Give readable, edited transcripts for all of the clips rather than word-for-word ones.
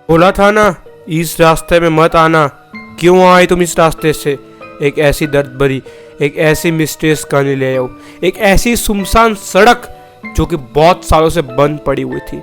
बोला था ना इस रास्ते में मत आना, क्यों आए तुम इस रास्ते से। एक ऐसी दर्द भरी, एक ऐसी मिस्टीरियस कहानी ले आओ, एक ऐसी सुनसान सड़क जो कि बहुत सालों से बंद पड़ी हुई थी,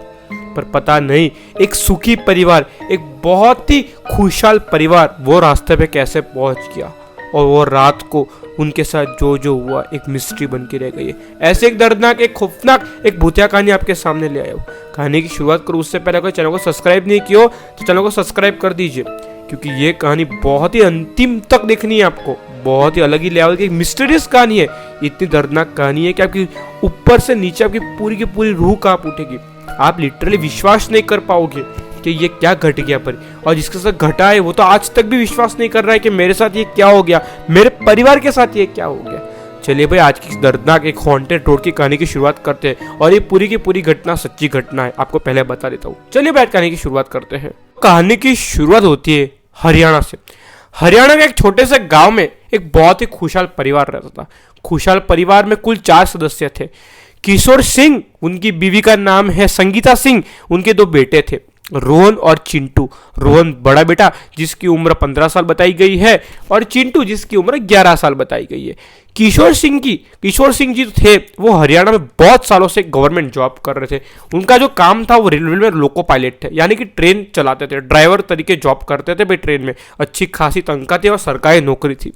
पर पता नहीं एक सुखी परिवार, एक बहुत ही खुशहाल परिवार वो रास्ते पे कैसे पहुंच गया, और वो रात को उनके साथ जो जो हुआ एक मिस्ट्री बन के रह गई है। ऐसे एक दर्दनाक, एक खौफनाक, एक भूतिया कहानी आपके सामने ले आया हूँ। कहानी की शुरुआत करूँ उससे पहले अगर चैनल को सब्सक्राइब नहीं किया हो तो चैनल को सब्सक्राइब कर दीजिए, क्योंकि ये कहानी बहुत ही अंतिम तक देखनी है आपको। बहुत ही अलग ही लेवल की मिस्टीरियस कहानी है, इतनी दर्दनाक कहानी है कि आपकी ऊपर से नीचे आपकी पूरी की पूरी रूह कांप उठेगी। आप लिटरली विश्वास नहीं कर पाओगे कि ये क्या घट गया पर, और जिसके साथ घटा है वो तो आज तक भी विश्वास नहीं कर रहा है कि मेरे साथ ये क्या हो गया, मेरे परिवार के साथ ये क्या हो गया। चलिए भाई, आज की दर्दनाक एक हॉन्टेड रोड की कहानी की शुरुआत करते हैं, और ये पूरी की पूरी घटना सच्ची घटना है, आपको पहले बता देता हूँ। चलिए भाई, कहानी की शुरुआत करते हैं। कहानी की शुरुआत होती है हरियाणा से। हरियाणा के एक छोटे से गांव में एक बहुत ही खुशहाल परिवार रहता था। खुशहाल परिवार में कुल 4 सदस्य थे। किशोर सिंह, उनकी बीवी का नाम है संगीता सिंह, उनके 2 बेटे थे, रोहन और चिंटू। रोहन बड़ा बेटा जिसकी उम्र 15 साल बताई गई है, और चिंटू जिसकी उम्र 11 साल बताई गई है। किशोर सिंह जी थे वो हरियाणा में बहुत सालों से गवर्नमेंट जॉब कर रहे थे। उनका जो काम था वो रेलवे में लोको पायलट थे, यानी कि ट्रेन चलाते थे, ड्राइवर तरीके जॉब करते थे भाई ट्रेन में। अच्छी खासी तनख्वाह थी और सरकारी नौकरी थी।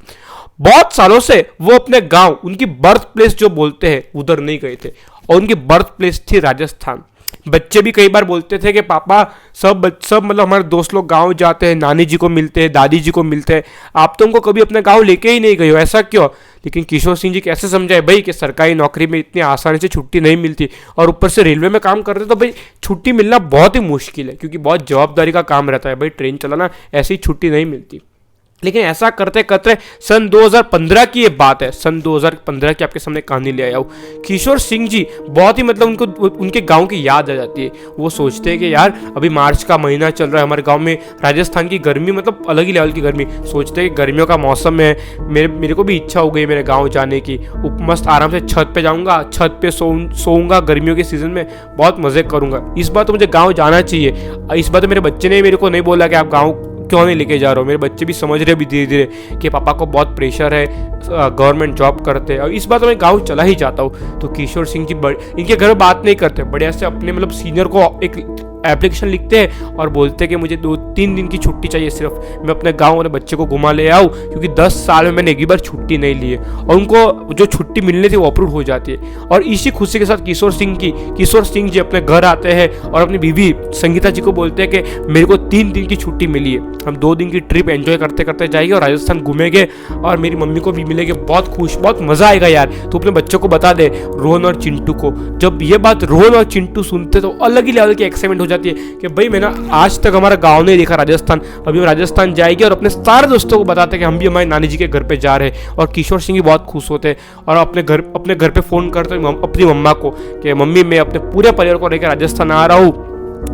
बहुत सालों से वो अपने गांव, उनकी बर्थ प्लेस जो बोलते हैं, उधर नहीं गए थे, और उनकी बर्थ प्लेस थी राजस्थान। बच्चे भी कई बार बोलते थे कि पापा सब मतलब हमारे दोस्त लोग गांव जाते हैं, नानी जी को मिलते हैं, दादी जी को मिलते हैं, आप तो उनको कभी अपने गांव लेके ही नहीं गए हो, ऐसा क्यों। लेकिन किशोर सिंह जी कैसे समझाए भाई कि सरकारी नौकरी में इतनी आसानी से छुट्टी नहीं मिलती, और ऊपर से रेलवे में काम करते तो भाई छुट्टी मिलना बहुत ही मुश्किल है, क्योंकि बहुत जवाबदारी का काम रहता है भाई, ट्रेन चलाना, ऐसी छुट्टी नहीं मिलती। लेकिन ऐसा करते करते सन 2015 की ये बात है, सन 2015 की आपके सामने कहानी ले आया हूँ। किशोर सिंह जी बहुत ही मतलब उनको उनके गांव की याद आ जाती है। वो सोचते हैं कि यार अभी मार्च का महीना चल रहा है, हमारे गांव में राजस्थान की गर्मी मतलब अलग ही लेवल की गर्मी। सोचते हैं कि गर्मियों का मौसम है, मेरे को भी इच्छा हो गई मेरे गाँव जाने की। मस्त आराम से छत पर जाऊँगा, छत पर सोऊंगा, गर्मियों के सीज़न में बहुत मज़े करूँगा। इस बार तो मुझे गाँव जाना चाहिए। इस बार तो मेरे बच्चे ने मेरे को नहीं बोला कि आप गाँव क्यों नहीं लेके जा रहे हो। मेरे बच्चे भी समझ रहे भी धीरे धीरे कि पापा को बहुत प्रेशर है, गवर्नमेंट जॉब करते हैं, और इस बार तो मैं गांव चला ही जाता हूँ। तो किशोर सिंह जी इनके घर बात नहीं करते, बढ़िया से अपने मतलब सीनियर को एक एप्लीकेशन लिखते हैं और बोलते हैं कि मुझे 2-3 दिन की छुट्टी चाहिए, सिर्फ मैं अपने गांव वाले बच्चे को घुमा ले आऊँ, क्योंकि 10 साल में मैंने एक भी बार छुट्टी नहीं ली है। और उनको जो छुट्टी मिलनी थी वो अप्रूव हो जाती है। और इसी खुशी के साथ किशोर सिंह जी अपने घर आते हैं और अपनी बीवी संगीता जी को बोलते हैं कि मेरे को 3 दिन की छुट्टी मिली है, हम 2 दिन की ट्रिप एंजॉय करते करते जाएंगे और राजस्थान घूमेंगे, और मेरी मम्मी को भी मिलेंगे, बहुत खुश, बहुत मजा आएगा यार, तो अपने बच्चों को बता दे, रोहन और चिंटू को। जब ये बात रोहन और चिंटू सुनते तो अलग ही लेवल की एक्साइटमेंट हो जाती है कि भाई मैंने आज तक हमारा गांव नहीं देखा राजस्थान, अभी हम राजस्थान जाएंगे, और अपने सारे दोस्तों को बताते हैं कि हम भी हमारी नानी जी के घर पे जा रहे हैं। और किशोर सिंह भी बहुत खुश होते हैं और अपने घर पे फोन करते हैं अपनी मम्मा को कि मम्मी मैं अपने पूरे परिवार को लेकर राजस्थान आ रहा हूँ,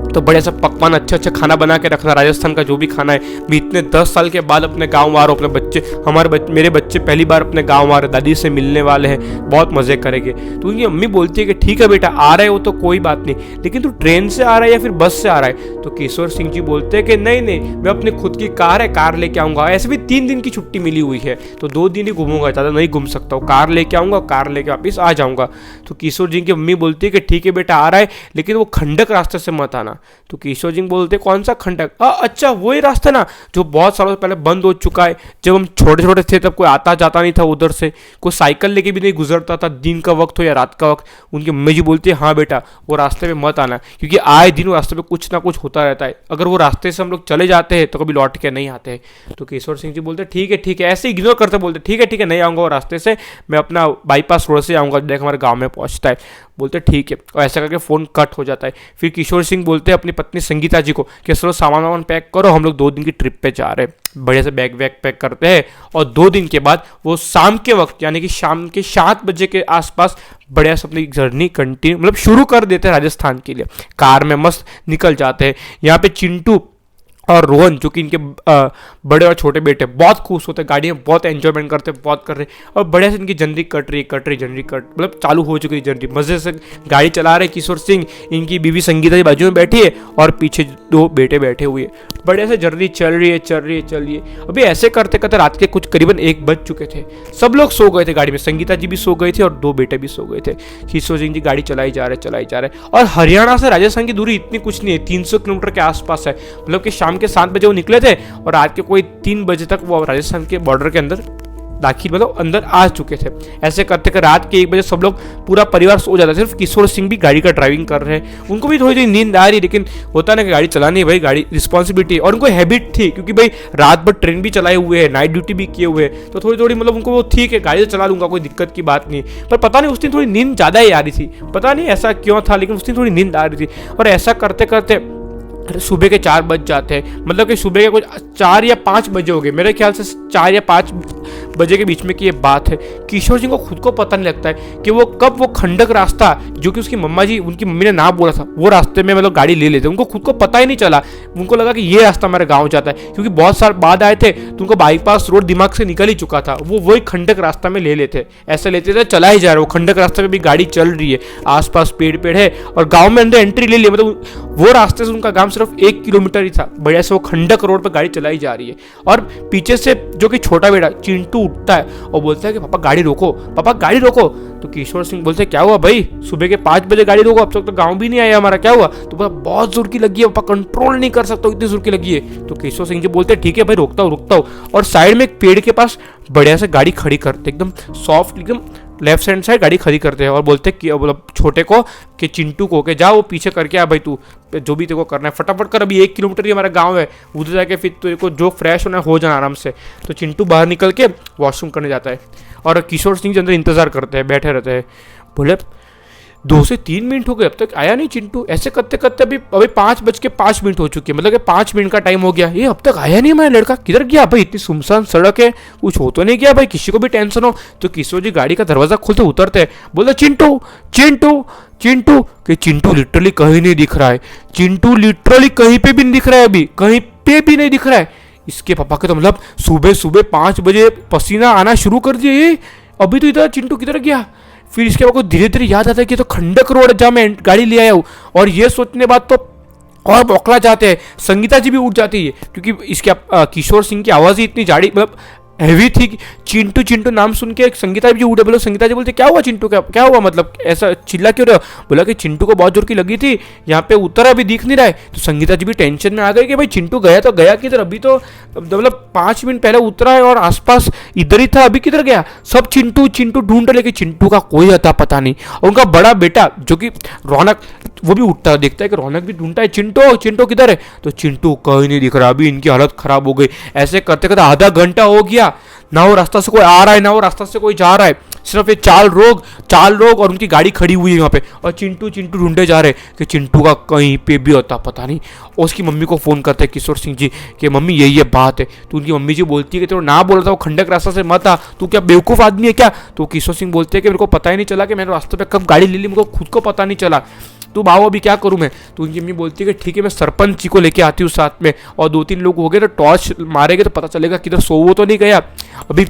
तो बड़े सा पकवान अच्छा खाना बना के रखना, राजस्थान का जो भी खाना है। मैं इतने 10 साल के बाद अपने गांव आ रहा हूँ, अपने बच्चे मेरे बच्चे पहली बार अपने गांव आ रहे, दादी से मिलने वाले हैं, बहुत मजे करेंगे। तो उनकी मम्मी बोलती है कि ठीक है बेटा, आ रहे हो तो कोई बात नहीं, लेकिन तू ट्रेन से आ रहा है या फिर बस से आ रहा है। तो किशोर सिंह जी बोलते हैं कि नहीं मैं अपनी खुद की कार है, कार लेके आऊँगा। ऐसे भी 3 दिन की छुट्टी मिली हुई है, तो 2 दिन ही घूमूंगा, ज़्यादा नहीं घूम सकता हूँ, कार लेके आऊँगा, कार लेके वापिस आ जाऊँगा। तो किशोर जी की मम्मी बोलती है कि ठीक है बेटा आ रहा है, लेकिन वो खंडक रास्ते से मत आना। तो किशोर जी बोलते कौन सा खंडक? अच्छा वही रास्ता ना जो बहुत सालों से पहले बंद हो चुका है, जब हम छोटे छोटे थे तब कोई आता जाता नहीं था उधर से, कोई साइकिल लेके भी नहीं गुजरता था, दिन का वक्त हो या रात का वक्त। उनकी मम्मी जी बोलती है हाँ बेटा वो रास्ते में मत आना, क्योंकि आए दिन वो रास्ते में कुछ ना कुछ होता रहता है, अगर वो रास्ते से हम लोग चले जाते हैं तो कभी लौट के नहीं आते हैं। तो किशोर सिंह जी बोलते ठीक है, ऐसे इग्नोर करते बोलते ठीक है नहीं आऊँगा वो रास्ते से, मैं अपना बाईपास रोड से आऊँगा, देख हमारे गाँव में पहुँचता है। बोलते ठीक है, और ऐसा करके फ़ोन कट हो जाता है। फिर किशोर सिंह बोलते हैं अपनी पत्नी संगीता जी को कि चलो सामान पैक करो, हम लोग 2 दिन की ट्रिप पे जा रहे हैं। बढ़िया से बैग पैक करते हैं, और 2 दिन के बाद वो शाम के वक्त यानी कि शाम के 7 बजे के आसपास बढ़िया से अपनी जर्नी कंटिन्यू मतलब शुरू कर देते हैं राजस्थान के लिए। कार में मस्त निकल जाते हैं। यहाँ पे चिंटू और रोहन जो कि इनके बड़े और छोटे बेटे बहुत खुश होते हैं, गाड़ी में बहुत एंजॉयमेंट करते हैं, बहुत कर रहे हैं और बढ़िया से इनकी जर्नी कट रही मतलब चालू हो चुकी है जर्नी। मजे से गाड़ी चला रहे किशोर सिंह, इनकी बीवी संगीता जी बाजू में बैठी है और पीछे 2 बेटे बैठे हुए हैं। बढ़िया से जर्नी चल रही है। अभी ऐसे करते करते रात के कुछ करीबन 1 बज चुके थे। सब लोग सो गए थे गाड़ी में, संगीता जी भी सो गई थी और 2 बेटे भी सो गए थे। किशोर सिंह जी गाड़ी चलाई जा रहे और हरियाणा से राजस्थान की दूरी इतनी कुछ नहीं है, 300 किलोमीटर के आसपास है। मतलब कि शाम के 7 बजे वो निकले थे और रात के कोई 3 बजे तक वो राजस्थान के बॉर्डर के अंदर दाखिल मतलब अंदर आ चुके थे। ऐसे करते कर रात के 1 बजे सब लोग पूरा परिवार सो जाता है, सिर्फ किशोर सिंह भी गाड़ी का ड्राइविंग कर रहे हैं। उनको भी थोड़ी नींद आ रही है, लेकिन होता ना कि गाड़ी चलानी है भाई, गाड़ी रिस्पॉन्सिबिलिटी और उनको हैबिट थी क्योंकि भाई रात भर ट्रेन भी चलाए हुए हैं, नाइट ड्यूटी भी किए हुए हैं, तो थोड़ी मतलब उनको वो ठीक है गाड़ी चला लूंगा, कोई दिक्कत की बात नहीं। पर पता नहीं उस दिन थोड़ी नींद ज़्यादा ही आ रही थी, पता नहीं ऐसा क्यों था, लेकिन उस दिन थोड़ी नींद आ रही थी। और ऐसा करते करते सुबह के 4 बज जाते हैं, मतलब कि सुबह के कुछ 4 या 5 बजे हो गए मेरे ख्याल से, 4 या 5 बजे के बीच में की ये बात है। किशोर सिंह को खुद को पता नहीं लगता है कि वो कब वो खंडक रास्ता जो कि उनकी मम्मी ने ना बोला था वो रास्ते में मतलब गाड़ी ले लेते, उनको खुद को पता ही नहीं चला। उनको लगा कि ये रास्ता हमारे गाँव जाता है, क्योंकि बहुत साल बाद आए थे तो उनको बाईपास रोड दिमाग से निकल ही चुका था, वो वही खंडक रास्ता में ले लेते, ऐसा लेते थे चला ही जा रहा है। वो खंडक रास्ते में भी गाड़ी चल रही है, आसपास पेड़ है और गाँव में अंदर एंट्री ले लिया, मतलब वो रास्ते से उनका गाँव सिर्फ 1 किलोमीटर ही था। बढ़िया से वो खंडक रोड पर गाड़ी चलाई जा रही है और पीछे से जो कि छोटा बेटा चिंटू उठता है और बोलता है कि पापा गाड़ी रोको। तो किशोर सिंह बोलते हैं क्या हुआ भाई, सुबह के 5 बजे गाड़ी रोको, अब तक तो गांव भी नहीं आया हमारा, क्या हुआ? तो बोला बहुत जोर की लगी है पापा, कंट्रोल नहीं कर सकता, इतनी जोर की लगी है। तो किशोर सिंह जी बोलते हैं ठीक है भाई रोकता हूँ और साइड में एक पेड़ के पास बढ़िया से गाड़ी खड़ी करते, एकदम सॉफ्ट, एकदम लेफ्ट हैंड साइड गाड़ी खड़ी करते हैं और बोलते हैं कि मतलब छोटे को कि चिंटू को कि जा वो पीछे करके आ भाई, तू जो भी तेरे को करना है फटाफट कर, अभी 1 किलोमीटर ही हमारा गांव है, उधर जाके फिर तेरे को जो फ्रेश होना है हो जाना आराम से। तो चिंटू बाहर निकल के वॉशरूम करने जाता है और किशोर सिंह जी अंदर इंतजार करते हैं, बैठे रहते हैं। बोले 2 से 3 मिनट हो गए अब तक आया नहीं चिंटू। ऐसे करते करते अभी 5:05 हो चुकी है, मतलब कि 5 मिनट का टाइम हो गया, ये अब तक आया नहीं हमारा लड़का, किधर गया भाई? इतनी सुनसान सड़क है, कुछ हो तो नहीं गया भाई, किसी को भी टेंशन हो। तो किशोर जी गाड़ी का दरवाजा खोलते उतरते बोलते चिंटू कि चिंटू लिटरली कहीं नहीं दिख रहा है, चिंटू लिटरली कहीं पे भी नहीं दिख रहा है, अभी कहीं पे भी नहीं दिख रहा है। इसके पापा के तो मतलब सुबह 5 बजे पसीना आना शुरू कर दिए, अभी तो इधर चिंटू किधर गया? फिर इसके बाद को धीरे धीरे याद आता है कि तो खंडक रोड जहाँ मैं गाड़ी ले आया हूँ, और ये सोचने बाद तो और बौखला जाते हैं। संगीता जी भी उठ जाती है क्योंकि इसके किशोर सिंह की आवाज़ ही इतनी जाड़ी मतलब हैवी थी कि चिंटू नाम सुन के संगीता जी उठे। बोलो संगीता जी बोलते क्या हुआ चिंटू, क्या हुआ, मतलब ऐसा चिल्ला क्यों रहे हो? बोला कि चिंटू को बहुत जोर की लगी थी, यहाँ पे उतरा अभी दिख नहीं रहा है। तो संगीता जी भी टेंशन में आ गई कि भाई चिंटू गया तो गया किधर, अभी तो मतलब 5 मिनट पहले उतरा है और आसपास इधर ही था, अभी किधर गया? सब चिंटू ढूंढ रहे, लेकिन चिंटू का कोई अता पता नहीं। और उनका बड़ा बेटा जो कि रौनक, वो भी उठता है, देखता है कि रौनक भी ढूंढता है चिंटू किधर है, तो चिंटू कहीं नहीं दिख रहा। अभी इनकी हालत खराब हो गई। ऐसे करते करते आधा घंटा हो गया, ना वो रास्ता से कोई आ रहा है ना वो रास्ता से कोई जा रहा है, सिर्फ ये चाल रोग और उनकी गाड़ी खड़ी हुई है यहाँ पे, और चिंटू ढूंढे जा रहे कि चिंटू का कहीं पे भी होता पता नहीं। और उसकी मम्मी को फोन करते हैं किशोर सिंह जी कि मम्मी ये बात है। तो उनकी मम्मी जी बोलती है कि तेरे ना बोला था वो खंडक रास्ता से मत आ, तू क्या बेवकूफ़ आदमी है क्या? तो किशोर सिंह बोलते हैं कि मेरे को पता ही नहीं चला कि मैंने रास्ते पे कब गाड़ी ले ली, मेरे को खुद को पता नहीं चला, तो बाबू अभी क्या करूं मैं? तो उनकी मम्मी बोलती है कि ठीक है मैं सरपंच जी को लेके आती हूँ साथ में, और 2-3 लोग हो गए तो टॉर्च मारेंगे तो पता चलेगा किधर सो वो तो नहीं गया। अभी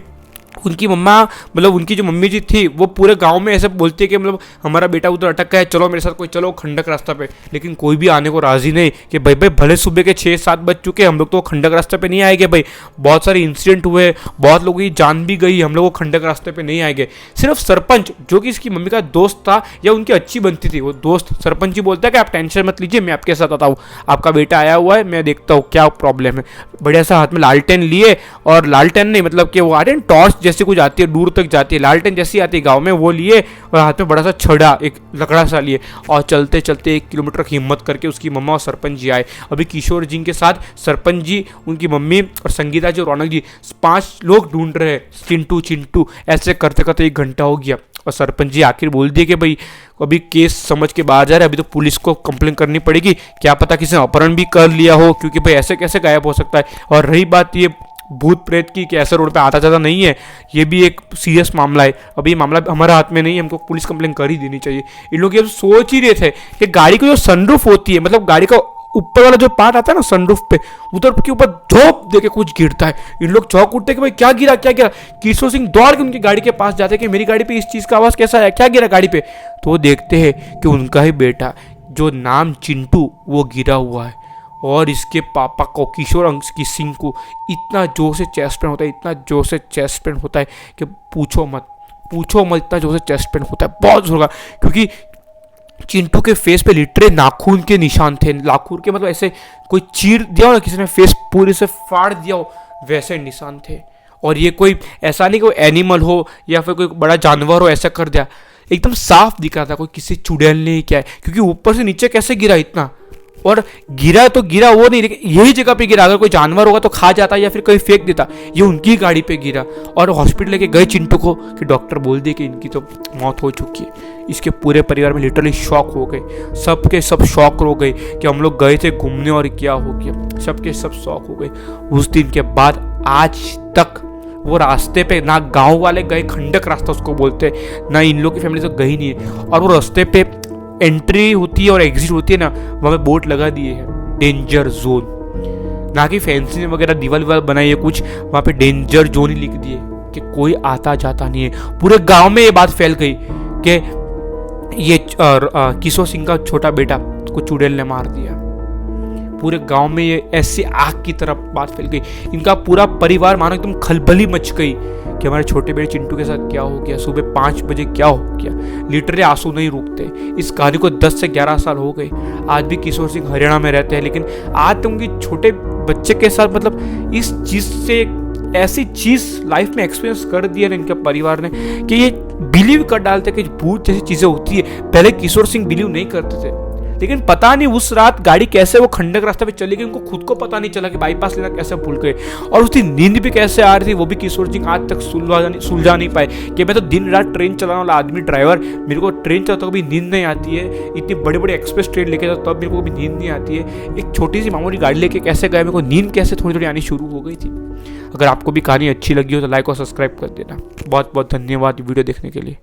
उनकी मम्मा मतलब उनकी जो मम्मी जी थी वो पूरे गांव में ऐसे बोलती है कि मतलब हमारा बेटा उधर अटक गया है, चलो मेरे साथ कोई, चलो खंडक रास्ता पे। लेकिन कोई भी आने को राजी नहीं कि भाई भले सुबह के 6-7 बज चुके, हम लोग तो खंडक रास्ते पे नहीं आएंगे भाई, बहुत सारे इंसिडेंट हुए, बहुत लोगों की जान भी गई, हम लोग वो खंडक रास्ते पे नहीं आएंगे। सिर्फ सरपंच जो कि इसकी मम्मी का दोस्त था या उनकी अच्छी बनती थी, वो दोस्त सरपंच जी बोलता है कि आप टेंशन मत लीजिए, मैं आपके साथ आता हूँ, आपका बेटा आया हुआ है, मैं देखता हूँ क्या प्रॉब्लम है। बढ़िया सा हाथ में लालटेन लिए, और लालटेन नहीं मतलब कि वो आते हैं टॉर्च जैसी कुछ आती है, दूर तक जाती है, लालटेन जैसी आती है गांव में, वो लिए और हाथ में बड़ा सा छड़ा एक लकड़ा सा लिए, और चलते चलते 1 किलोमीटर की हिम्मत करके उसकी मम्मा और सरपंच जी आए। अभी किशोर जी के साथ सरपंच जी, उनकी मम्मी और संगीता जी और रौनक जी 5 लोग ढूंढ रहे हैं चिंटू। ऐसे करते करते 1 घंटा हो गया और सरपंच जी आखिर बोल दिए कि भाई अभी केस समझ के बाहर जा रहे हैं, अभी तो पुलिस को कंप्लेन करनी पड़ेगी, क्या पता किसी ने अपहरण भी कर लिया हो, क्योंकि भाई ऐसे कैसे गायब हो सकता है। और रही बात ये भूत प्रेत की कि ऐसे रोड पे आता जाता नहीं है, ये भी एक सीरियस मामला है। अभी ये मामला हमारे हाथ में नहीं है, हमको पुलिस कंप्लेन कर ही देनी चाहिए। इन लोग ये सोच ही रहे थे कि गाड़ी की जो सनरूफ होती है, मतलब गाड़ी का ऊपर वाला जो पार्ट आता है ना सनरूफ पे, उधर के ऊपर झोंप देके कुछ गिरता है। इन लोग चौंक उठते कि भाई क्या गिरा क्या गिरा। किशोर सिंह दौड़ के उनकी गाड़ी के पास जाते हैं कि मेरी गाड़ी पे इस चीज का आवाज कैसा है, क्या गिरा गाड़ी पे। तो वो देखते हैं कि उनका ही बेटा जो नाम चिंटू वो गिरा हुआ है, और इसके पापा को किशोर सिंह को इतना जोर से चेस्ट पेन होता है, इतना जोर से चेस्ट पेन होता है कि पूछो मत, इतना जोर से चेस्ट पेन होता है, बहुत जोर का। क्योंकि चिंटू के फेस पे लिटरली नाखून के निशान थे, नाखून के मतलब ऐसे कोई चीर दिया हो ना किसी ने, फेस पूरे से फाड़ दिया हो, वैसे निशान थे। और ये कोई ऐसा नहीं कोई एनिमल हो या फिर कोई बड़ा जानवर हो ऐसा कर दिया, एकदम साफ दिख रहा था कोई किसी चुड़ैल ने किया है। क्योंकि ऊपर से नीचे कैसे गिरा इतना, और गिरा तो गिरा वो नहीं, लेकिन यही जगह पे गिरा। अगर कोई जानवर होगा तो खा जाता या फिर कोई फेंक देता, ये उनकी गाड़ी पे गिरा। और हॉस्पिटल लेके गए चिंटू को कि डॉक्टर बोल दिए कि इनकी तो मौत हो चुकी है। इसके पूरे परिवार में लिटरली शॉक हो गए, सबके सब शॉक हो गए कि हम लोग गए थे घूमने और क्या हो गया, सबके सब शॉक हो गए। उस दिन के बाद आज तक वो रास्ते पे ना गांव वाले गए, खंडक रास्ता उसको बोलते हैं, ना इन लोग की फैमिली तो गई नहीं है। और वो रास्ते पे एंट्री होती है और एग्जिट होती है ना, वहाँ पे बोर्ड लगा दिए हैं डेंजर जोन, ना कि फेंसिंग वगैरह दीवार बनाई है कुछ, वहाँ पे डेंजर जोन ही लिख दिए कि कोई आता जाता नहीं है। पूरे गांव में ये बात फैल गई कि ये किशोर सिंह का छोटा बेटा को चुड़ैल ने मार दिया। पूरे गांव में ये ऐसी आग की तरफ बात फैल गई, इनका पूरा परिवार मानो एकदम खलबली मच गई कि हमारे छोटे बेटे चिंटू के साथ क्या हो गया, सुबह 5 बजे क्या हो गया। लिटरली आंसू नहीं रुकते। इस कहानी को 10 से 11 साल हो गए, आज भी किशोर सिंह हरियाणा में रहते हैं, लेकिन आज तो उनके छोटे बच्चे के साथ मतलब इस चीज से ऐसी चीज लाइफ में एक्सपीरियंस कर दिया ना इनके परिवार ने कि ये बिलीव कर डालते कि भूत जैसी चीजें होती है। पहले किशोर सिंह बिलीव नहीं करते थे, लेकिन पता नहीं उस रात गाड़ी कैसे वो खंडक रास्ते पे चली गई, उनको खुद को पता नहीं चला कि बाईपास लेना कैसे भूल गए। और उसकी नींद भी कैसे आ रही थी वो भी किशोर सिंह आज तक सुलझा नहीं पाए कि मैं तो दिन रात ट्रेन चलाने वाला आदमी, ड्राइवर, मेरे को ट्रेन चलाते तो कभी नींद नहीं आती है। इतनी बड़ी बड़ी एक्सप्रेस ट्रेन लेके जाता तब मेरे को कभी नींद नहीं आती है। एक छोटी सी मामूली गाड़ी लेके कैसे गए, मेरे को नींद कैसे थोड़ी थोड़ी आनी शुरू हो गई थी। अगर आपको भी कहानी अच्छी लगी हो तो लाइक और सब्सक्राइब कर देना। बहुत बहुत धन्यवाद वीडियो देखने के लिए।